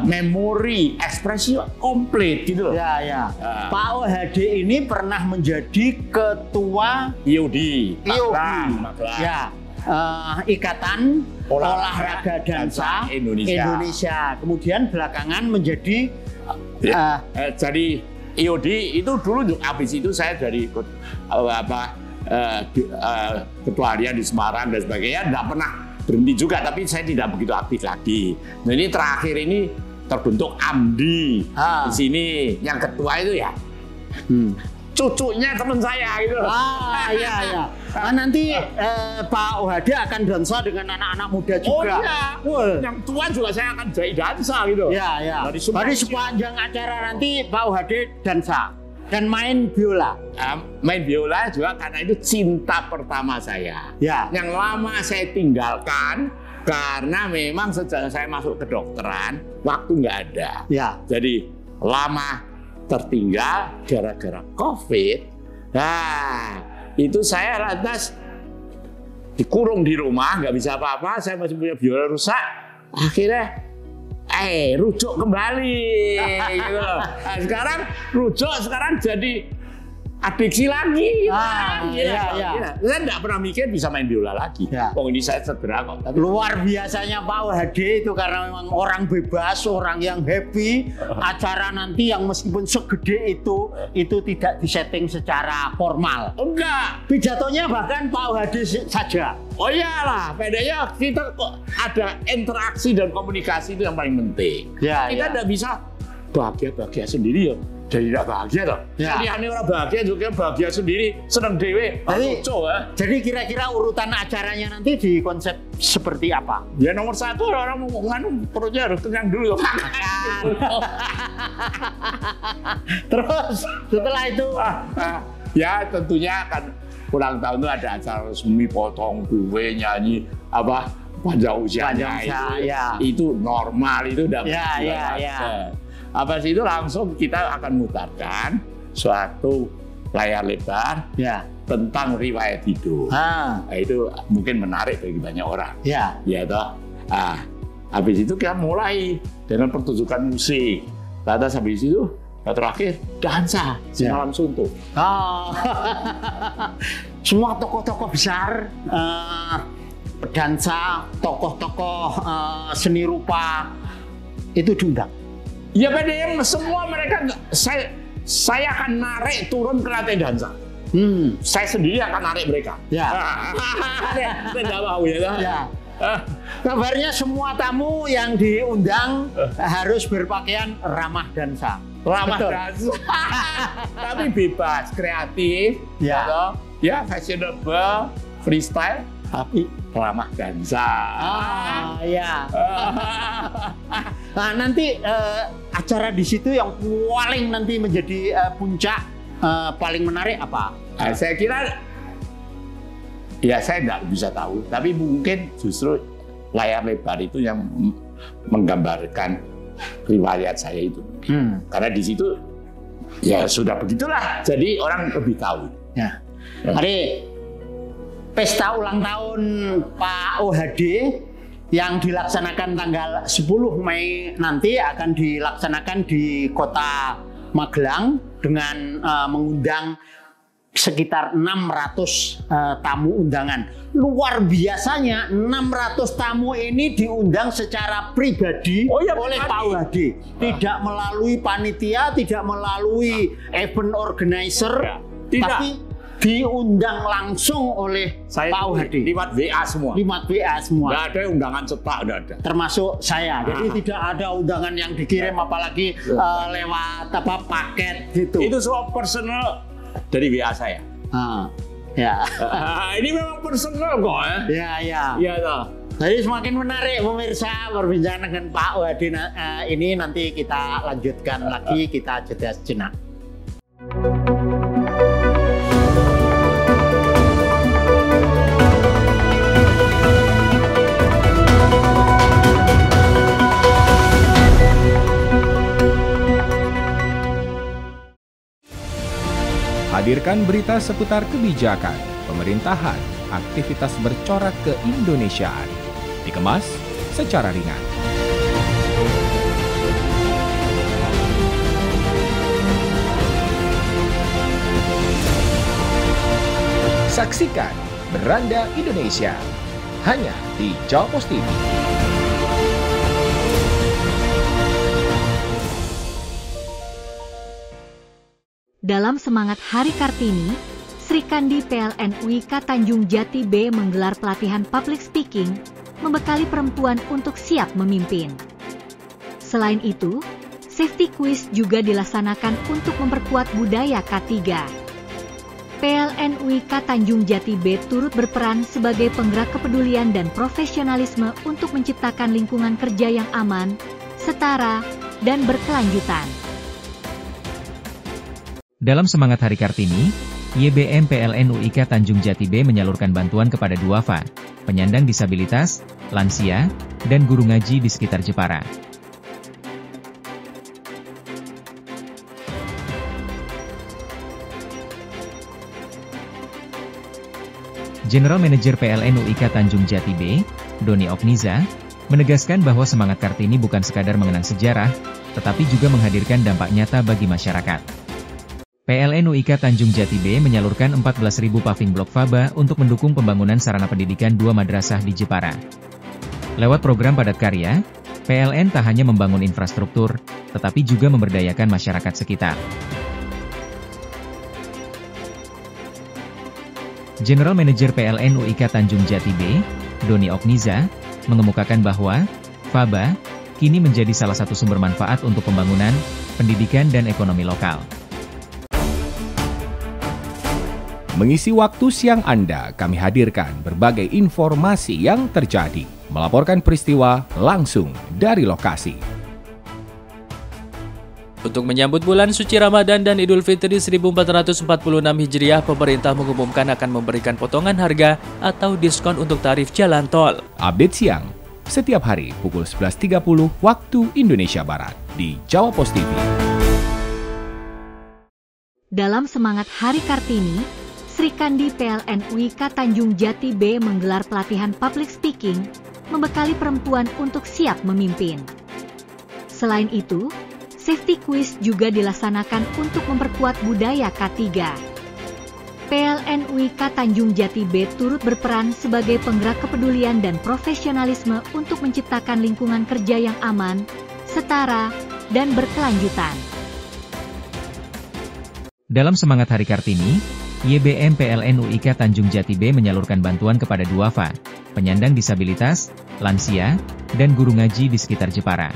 memori, ekspresi komplit gitu loh. Pak UHD ini pernah menjadi ketua IOD. Ikatan Olahraga Dansa Indonesia. Kemudian belakangan menjadi jadi IOD itu dulu habis itu saya dari ketua harian di Semarang dan sebagainya, tidak pernah berhenti juga, tapi saya tidak begitu aktif lagi. Nah ini terakhir ini terbentuk AMDI di sini, yang ketua itu cucunya teman saya gitu. Nanti Pak UHD akan dansa dengan anak-anak muda juga. Yang tua juga saya akan jadi dansa gitu. Dari sepanjang acara nanti Pak UHD dansa. Dan main biola. Main biola juga karena itu cinta pertama saya. Ya. Yang lama saya tinggalkan karena memang sejak saya masuk kedokteran waktu nggak ada. Ya. Jadi lama tertinggal gara-gara COVID. Nah, itu saya lantas dikurung di rumah, nggak bisa apa-apa. Saya masih punya biola rusak. Akhirnya rujuk kembali gitu loh. Nah, sekarang jadi adiksi lagi. Saya nggak pernah mikir bisa main biola lagi. Oh, ini saya cedera kok. Tapi luar biasanya Pak OHD itu karena memang orang bebas, orang yang happy. Acara nanti yang meskipun segede itu tidak disetting secara formal. Enggak. Pidatonya bahkan Pak OHD saja. Oh iyalah, bedanya kita kok ada interaksi dan komunikasi itu yang paling penting. Kita tidak bisa bahagia sendiri ya. Jadi tidak bahagia toh. Jadi orang bahagia juga bahagia sendiri, senang dewe. Jadi kira-kira urutan acaranya nanti di konsep seperti apa? Ya nomor 1 orang nganu perutnya harus kenyang dulu. Terus setelah itu ya tentunya kan ulang tahun itu ada acara resmi, potong kue, nyanyi apa panjang usianya itu normal, itu udah apa sih itu langsung kita akan mutarkan suatu layar lebar tentang riwayat hidup. Itu mungkin menarik bagi banyak orang. Ya toh. Habis itu kita mulai dengan pertunjukan musik. Lantas habis itu terakhir dansa semalam suntuk. Semua tokoh-tokoh besar, dansa, tokoh-tokoh seni rupa itu diundang. Ya pada yang semua mereka saya akan narik turun ke lantai dansa. Saya sendiri akan narik mereka. Saya nggak mau ya. Kabarnya semua tamu yang diundang harus berpakaian ramah dansa. Ramah dansa. Tapi bebas, kreatif, ya fashionable, freestyle, tapi ramah dansa. Nah, nanti acara di situ yang paling nanti menjadi puncak paling menarik apa? Saya kira ya saya nggak bisa tahu, tapi mungkin justru layar lebar itu yang menggambarkan riwayat saya itu. Karena di situ ya sudah begitulah, jadi orang lebih tahu. Hari pesta ulang tahun Pak OHD yang dilaksanakan tanggal 10 Mei nanti akan dilaksanakan di Kota Magelang dengan mengundang sekitar 600 tamu undangan. Luar biasanya 600 tamu ini diundang secara pribadi oleh Pak OHD. Tidak melalui panitia, tidak melalui event organizer, tapi diundang langsung oleh Pak OHD. Lewat WA semua. Lewat WA semua. Nggak ada undangan cetak, nggak ada. Termasuk saya. Jadi tidak ada undangan yang dikirim apalagi lewat paket gitu. Itu semua personal dari WA saya. Ini memang personal kok ya. Iya toh. Jadi semakin menarik pemirsa perbincangan dengan Pak OHD ini nanti kita lanjutkan lagi, kita jeda sejenak. Hadirkan berita seputar kebijakan, pemerintahan, aktivitas bercorak keindonesiaan. Dikemas secara ringan. Saksikan Beranda Indonesia hanya di Jawa Pos TV. Dalam semangat Hari Kartini, Sri Kandi PLN UIK Tanjung Jati B menggelar pelatihan public speaking, membekali perempuan untuk siap memimpin. Selain itu, safety quiz juga dilaksanakan untuk memperkuat budaya K3. PLN UIK Tanjung Jati B turut berperan sebagai penggerak kepedulian dan profesionalisme untuk menciptakan lingkungan kerja yang aman, setara, dan berkelanjutan. Dalam semangat Hari Kartini, YBM PLN UIK Tanjung Jati B menyalurkan bantuan kepada duafa, penyandang disabilitas, lansia, dan guru ngaji di sekitar Jepara. General Manager PLN UIK Tanjung Jati B, Doni Okniza, menegaskan bahwa semangat Kartini bukan sekadar mengenang sejarah, tetapi juga menghadirkan dampak nyata bagi masyarakat. PLN UIK Tanjung Jati B menyalurkan 14.000 paving blok faba untuk mendukung pembangunan sarana pendidikan 2 madrasah di Jepara. Lewat program padat karya, PLN tak hanya membangun infrastruktur, tetapi juga memberdayakan masyarakat sekitar. General Manager PLN UIK Tanjung Jati B, Doni Okniza, mengemukakan bahwa faba kini menjadi salah satu sumber manfaat untuk pembangunan, pendidikan dan ekonomi lokal. Mengisi waktu siang Anda, kami hadirkan berbagai informasi yang terjadi, melaporkan peristiwa langsung dari lokasi. Untuk menyambut bulan suci Ramadan dan Idul Fitri 1446 Hijriah, pemerintah mengumumkan akan memberikan potongan harga atau diskon untuk tarif jalan tol. Update siang, setiap hari pukul 11.30 waktu Indonesia Barat di Jawa Pos TV. Dalam semangat Hari Kartini, Sri Kandi PLN UIK Tanjung Jati B menggelar pelatihan public speaking, membekali perempuan untuk siap memimpin. Selain itu, safety quiz juga dilaksanakan untuk memperkuat budaya K3. PLN UIK Tanjung Jati B turut berperan sebagai penggerak kepedulian dan profesionalisme untuk menciptakan lingkungan kerja yang aman, setara, dan berkelanjutan. Dalam semangat Hari Kartini, YBM PLN UIK Tanjung Jati B menyalurkan bantuan kepada duafa, penyandang disabilitas, lansia, dan guru ngaji di sekitar Jepara.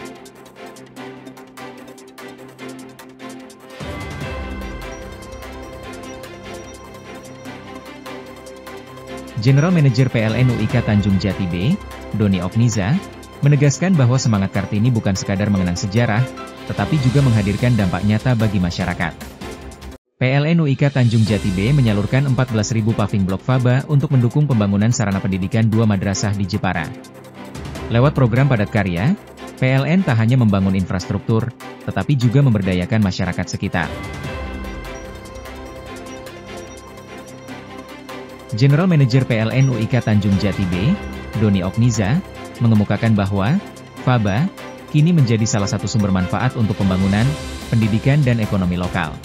General Manager PLN UIK Tanjung Jati B, Doni Okniza, menegaskan bahwa semangat Kartini bukan sekadar mengenang sejarah, tetapi juga menghadirkan dampak nyata bagi masyarakat. PLN UIK Tanjung Jati B menyalurkan 14.000 paving blok faba untuk mendukung pembangunan sarana pendidikan 2 madrasah di Jepara. Lewat program padat karya, PLN tak hanya membangun infrastruktur, tetapi juga memberdayakan masyarakat sekitar. General Manager PLN UIK Tanjung Jati B, Doni Okniza, mengemukakan bahwa faba kini menjadi salah satu sumber manfaat untuk pembangunan, pendidikan dan ekonomi lokal.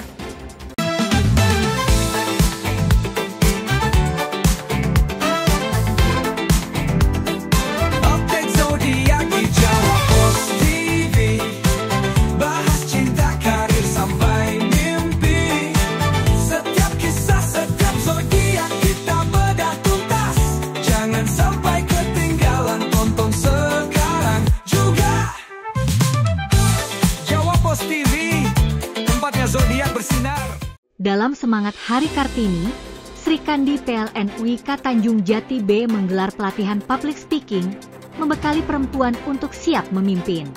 Dalam semangat Hari Kartini, Sri Kandi PLN UIK Tanjung Jati B menggelar pelatihan public speaking, membekali perempuan untuk siap memimpin.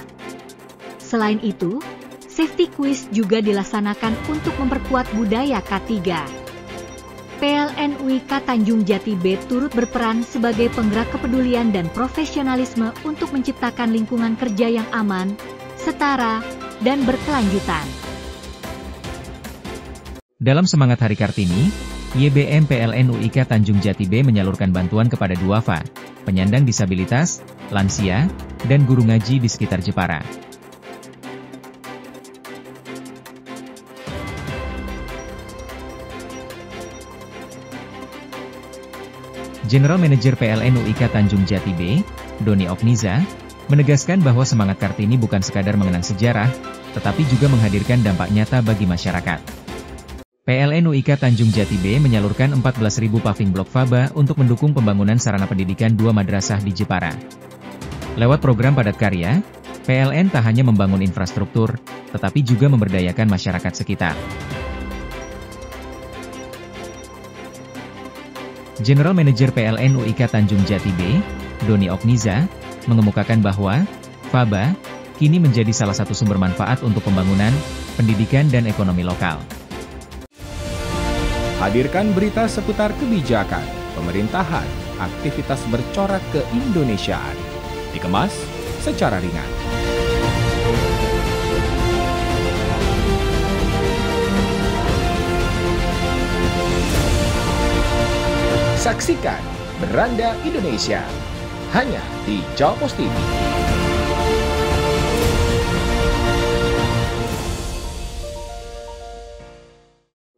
Selain itu, safety quiz juga dilaksanakan untuk memperkuat budaya K3. PLN UIK Tanjung Jati B turut berperan sebagai penggerak kepedulian dan profesionalisme untuk menciptakan lingkungan kerja yang aman, setara, dan berkelanjutan. Dalam semangat Hari Kartini, YBM PLN UIK Tanjung Jati B menyalurkan bantuan kepada duafa, penyandang disabilitas, lansia, dan guru ngaji di sekitar Jepara. General Manager PLN UIK Tanjung Jati B, Doni Okniza, menegaskan bahwa semangat Kartini bukan sekadar mengenang sejarah, tetapi juga menghadirkan dampak nyata bagi masyarakat. PLN UIK Tanjung Jati B menyalurkan 14.000 paving blok faba untuk mendukung pembangunan sarana pendidikan 2 madrasah di Jepara. Lewat program padat karya, PLN tak hanya membangun infrastruktur, tetapi juga memberdayakan masyarakat sekitar. General Manager PLN UIK Tanjung Jati B, Doni Okniza, mengemukakan bahwa faba kini menjadi salah satu sumber manfaat untuk pembangunan, pendidikan dan ekonomi lokal. hadirkan berita seputar kebijakan, pemerintahan, aktivitas bercorak keindonesiaan, dikemas secara ringan. Saksikan Beranda Indonesia hanya di Jawa Pos TV.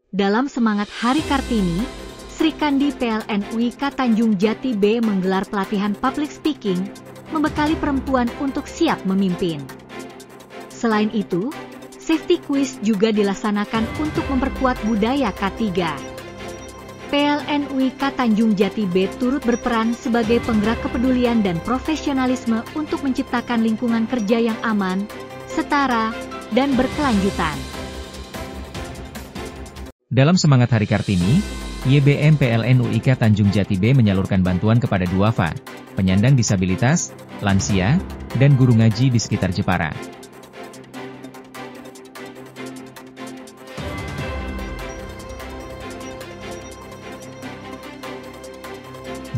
Dalam semangat Hari Kartini, Sri Kandi PLN UIK Tanjung Jati B menggelar pelatihan public speaking, membekali perempuan untuk siap memimpin. Selain itu, safety quiz juga dilaksanakan untuk memperkuat budaya K3. PLN UIK Tanjung Jati B turut berperan sebagai penggerak kepedulian dan profesionalisme untuk menciptakan lingkungan kerja yang aman, setara, dan berkelanjutan. Dalam semangat Hari Kartini, YBM PLN UIK Tanjung Jati B menyalurkan bantuan kepada duafa, penyandang disabilitas, lansia, dan guru ngaji di sekitar Jepara.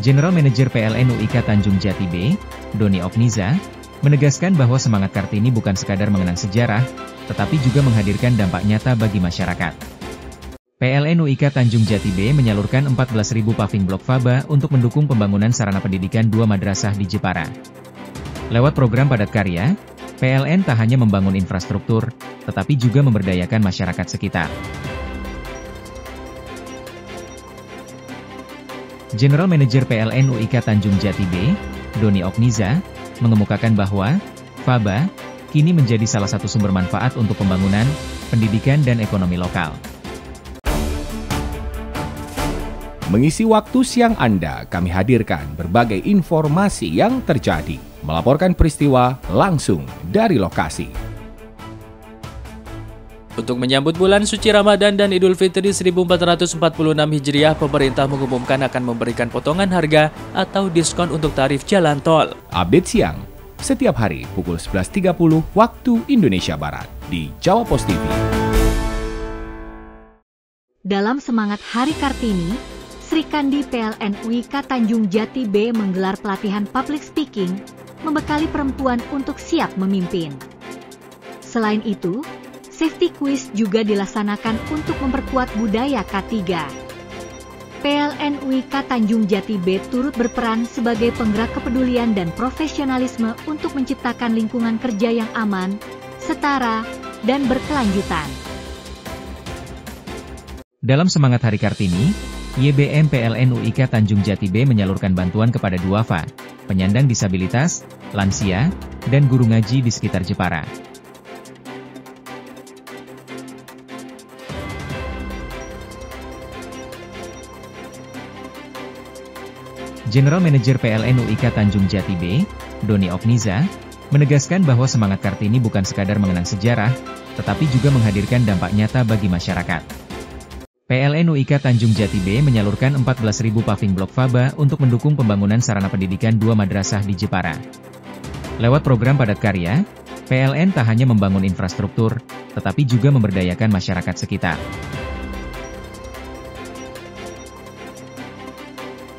General Manager PLN UIK Tanjung Jati B, Doni Okniza, menegaskan bahwa semangat Kartini bukan sekadar mengenang sejarah, tetapi juga menghadirkan dampak nyata bagi masyarakat. PLN UIK Tanjung Jati B menyalurkan 14.000 paving blok faba untuk mendukung pembangunan sarana pendidikan 2 madrasah di Jepara. Lewat program padat karya, PLN tak hanya membangun infrastruktur, tetapi juga memberdayakan masyarakat sekitar. General Manager PLN UIK Tanjung Jati B, Doni Okniza, mengemukakan bahwa faba kini menjadi salah satu sumber manfaat untuk pembangunan, pendidikan dan ekonomi lokal. Mengisi waktu siang Anda, kami hadirkan berbagai informasi yang terjadi, melaporkan peristiwa langsung dari lokasi. Untuk menyambut bulan suci Ramadan dan Idul Fitri 1446 Hijriah, pemerintah mengumumkan akan memberikan potongan harga atau diskon untuk tarif jalan tol. Update siang, setiap hari pukul 11.30 waktu Indonesia Barat di Jawa Pos TV. Dalam semangat Hari Kartini, Sri Kandi PLN UIK Tanjung Jati B menggelar pelatihan public speaking, membekali perempuan untuk siap memimpin. Selain itu, safety quiz juga dilaksanakan untuk memperkuat budaya K3. PLN UIK Tanjung Jati B turut berperan sebagai penggerak kepedulian dan profesionalisme untuk menciptakan lingkungan kerja yang aman, setara, dan berkelanjutan. Dalam semangat Hari Kartini, YBM PLN UIK Tanjung Jati B menyalurkan bantuan kepada duafa, penyandang disabilitas, lansia, dan guru ngaji di sekitar Jepara. General Manager PLN UIK Tanjung Jati B, Doni Okniza, menegaskan bahwa semangat Kartini bukan sekadar mengenang sejarah, tetapi juga menghadirkan dampak nyata bagi masyarakat. PLN UIK Tanjung Jati B menyalurkan 14.000 paving blok faba untuk mendukung pembangunan sarana pendidikan 2 madrasah di Jepara. Lewat program padat karya, PLN tak hanya membangun infrastruktur, tetapi juga memberdayakan masyarakat sekitar.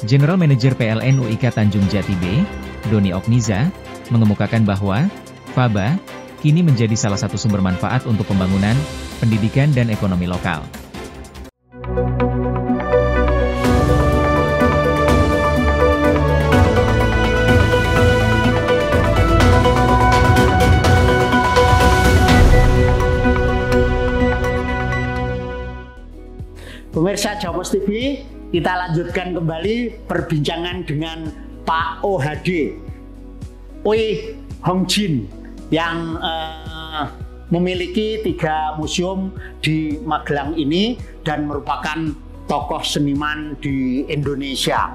General Manager PLN UIK Tanjung Jati B, Doni Okniza, mengemukakan bahwa faba kini menjadi salah satu sumber manfaat untuk pembangunan, pendidikan dan ekonomi lokal. Pemirsa Jawa Pos TV, kita lanjutkan kembali perbincangan dengan Pak OHD, Oi Hong Jin, yang memiliki 3 museum di Magelang ini dan merupakan tokoh seniman di Indonesia.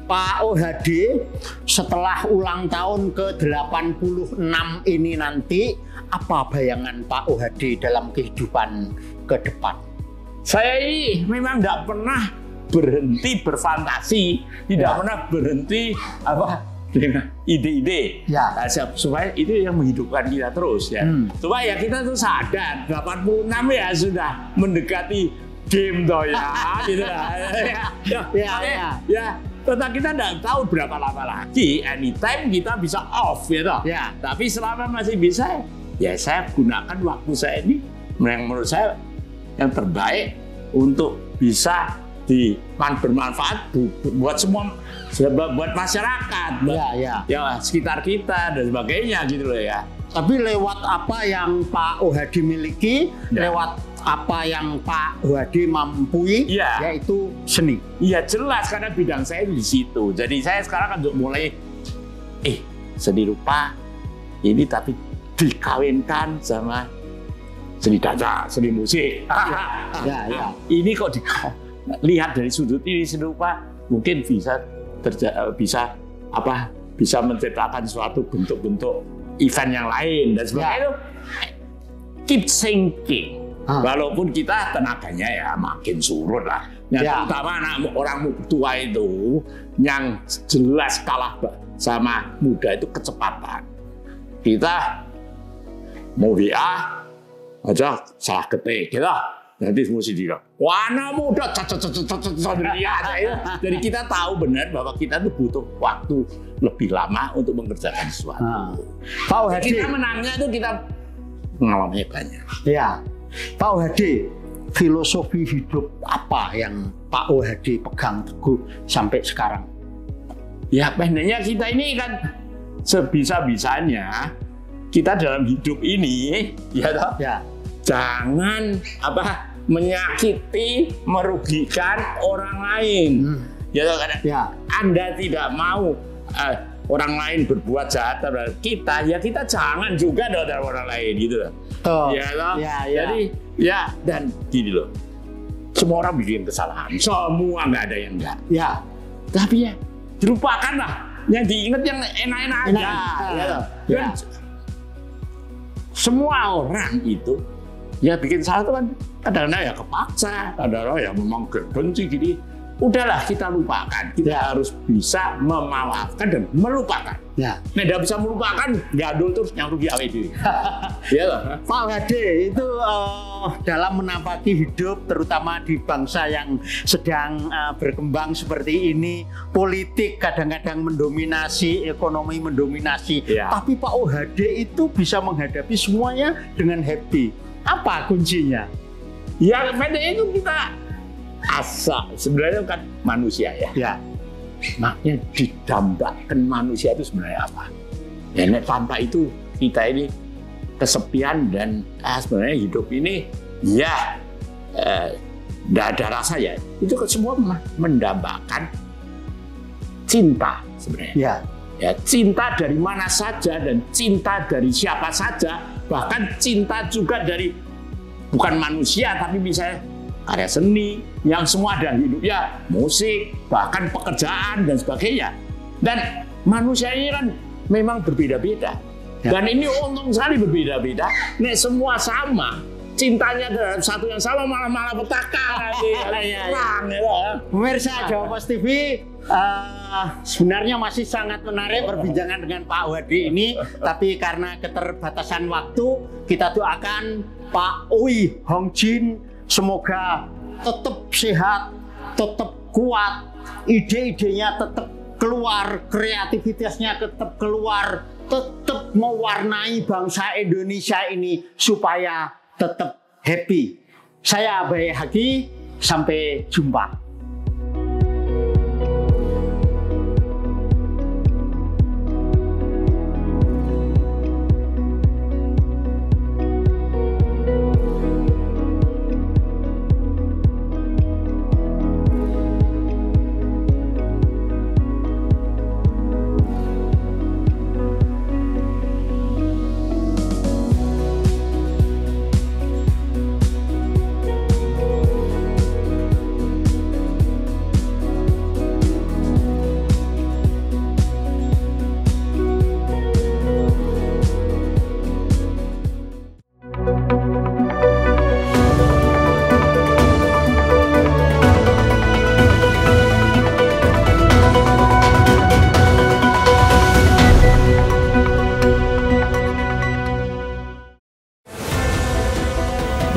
Pak OHD, setelah ulang tahun ke-86 ini nanti, apa bayangan Pak OHD dalam kehidupan ke depan? Saya ini memang tidak pernah berhenti berfantasi, tidak pernah berhenti dengan ide-ide, supaya itu yang menghidupkan kita terus ya. Supaya kita tuh sadar 86 ya sudah mendekati game toh ya, gitu lah. Ya. Tetapi kita tidak tahu berapa lama lagi. Anytime kita bisa off, ya toh. Ya. Tapi selama masih bisa, ya saya gunakan waktu saya ini yang menurut saya yang terbaik untuk bisa bermanfaat buat semua, buat masyarakat, ya sekitar kita dan sebagainya gitu loh ya. Tapi lewat apa yang Pak OHD miliki, lewat apa yang Pak OHD mampui, yaitu seni. Iya jelas, karena bidang saya di situ. Jadi saya sekarang kan mulai, seni rupa ini tapi dikawinkan sama seni dansa, seni musik. Ini kok lihat dari sudut ini seni rupa mungkin bisa menciptakan suatu bentuk-bentuk event yang lain dan sebagainya. Itu keep thinking. Walaupun kita tenaganya ya makin surut lah. Terutama orang tua itu yang jelas kalah sama muda itu kecepatan. Kita mau WA aja salah ketik gitu. Nanti mesti dia warna muda. Jadi kita tahu benar bahwa kita tuh butuh waktu lebih lama untuk mengerjakan sesuatu. Pak OHD, kita menangnya itu kita pengalamannya banyak. Ya, Pak OHD, filosofi hidup apa yang Pak OHD pegang teguh sampai sekarang? Ya pendeknya kita ini kan sebisa-bisanya kita dalam hidup ini, jangan menyakiti, merugikan orang lain. Anda tidak mau orang lain berbuat jahat terhadap kita, ya kita jangan juga terhadap orang lain gitu loh. Jadi dan gini loh, semua orang bikin kesalahan, semua nggak ada yang enggak. Tapi ya dilupakanlah, yang diingat yang enak-enak aja. Dan semua orang itu ya bikin salah itu kan kadang-kadang ya kepaksa, kadang-kadang ya memang benci gini. Udahlah kita lupakan, kita harus bisa memaafkan dan melupakan. Nah, tidak bisa melupakan, gadul terus yang rugi awet diri. Pak OHD itu dalam menampaki hidup, terutama di bangsa yang sedang berkembang seperti ini, politik kadang-kadang mendominasi, ekonomi mendominasi. Tapi Pak OHD itu bisa menghadapi semuanya dengan happy. Apa kuncinya? Ya, pendeknya itu kita sebenarnya kan manusia ya. Makanya didambakan manusia itu sebenarnya apa? Ya tanpa itu kita ini kesepian dan sebenarnya hidup ini tidak ada rasa ya. Itu semua mendambakan cinta sebenarnya. Ya cinta dari mana saja dan cinta dari siapa saja, bahkan cinta juga dari bukan manusia tapi misalnya karya seni yang semua ada hidupnya, musik, bahkan pekerjaan dan sebagainya. Dan manusia ini kan memang berbeda-beda. Dan ini untung sekali berbeda-beda. Nek semua sama, cintanya terhadap satu yang sama malah petaka. Pemirsa Jawa Pos TV, sebenarnya masih sangat menarik perbincangan dengan Pak OHD ini, tapi karena keterbatasan waktu, kita doakan Pak Oe Hongjin semoga tetap sehat, tetap kuat, ide-idenya tetap keluar, kreativitasnya tetap keluar, tetap mewarnai bangsa Indonesia ini supaya tetap happy. Saya Abai Haki, sampai jumpa.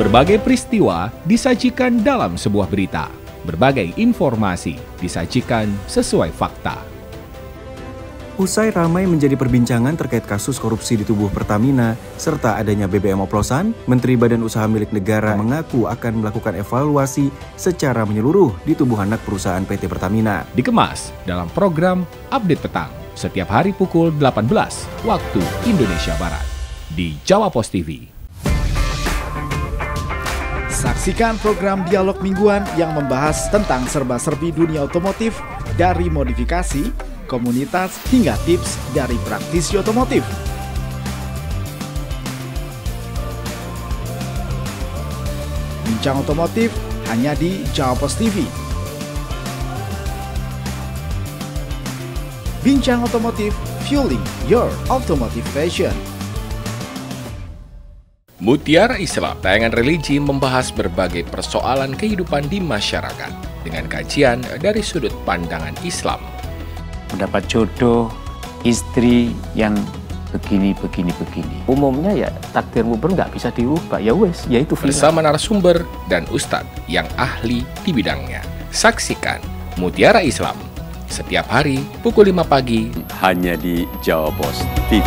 Berbagai peristiwa disajikan dalam sebuah berita. Berbagai informasi disajikan sesuai fakta. Usai ramai menjadi perbincangan terkait kasus korupsi di tubuh Pertamina serta adanya BBM oplosan, Menteri Badan Usaha Milik Negara mengaku akan melakukan evaluasi secara menyeluruh di tubuh anak perusahaan PT Pertamina. Dikemas dalam program Update Petang setiap hari pukul 18 waktu Indonesia Barat di Jawa Pos TV. Saksikan program dialog mingguan yang membahas tentang serba-serbi dunia otomotif dari modifikasi, komunitas, hingga tips dari praktisi otomotif. Bincang otomotif hanya di Jawa Pos TV. Bincang otomotif, fueling your automotive passion. Mutiara Islam, tayangan religi membahas berbagai persoalan kehidupan di masyarakat dengan kajian dari sudut pandangan Islam. Mendapat jodoh, istri yang begini. Umumnya ya takdirmu nggak bisa diubah, ya wes, ya itu bersama narasumber dan ustadz yang ahli di bidangnya. Saksikan Mutiara Islam setiap hari pukul 5 pagi hanya di Jawa Pos TV.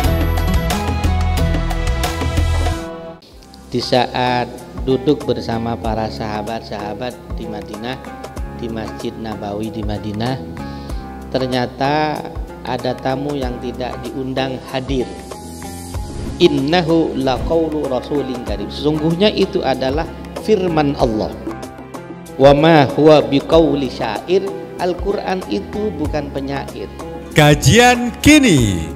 Di saat duduk bersama para sahabat-sahabat di Madinah, di Masjid Nabawi di Madinah, ternyata ada tamu yang tidak diundang hadir. Innahu laqaulu rasulin karim. Sesungguhnya itu adalah firman Allah. Wa ma huwa biqauli syair. Al-Quran itu bukan penyair. Kajian kini.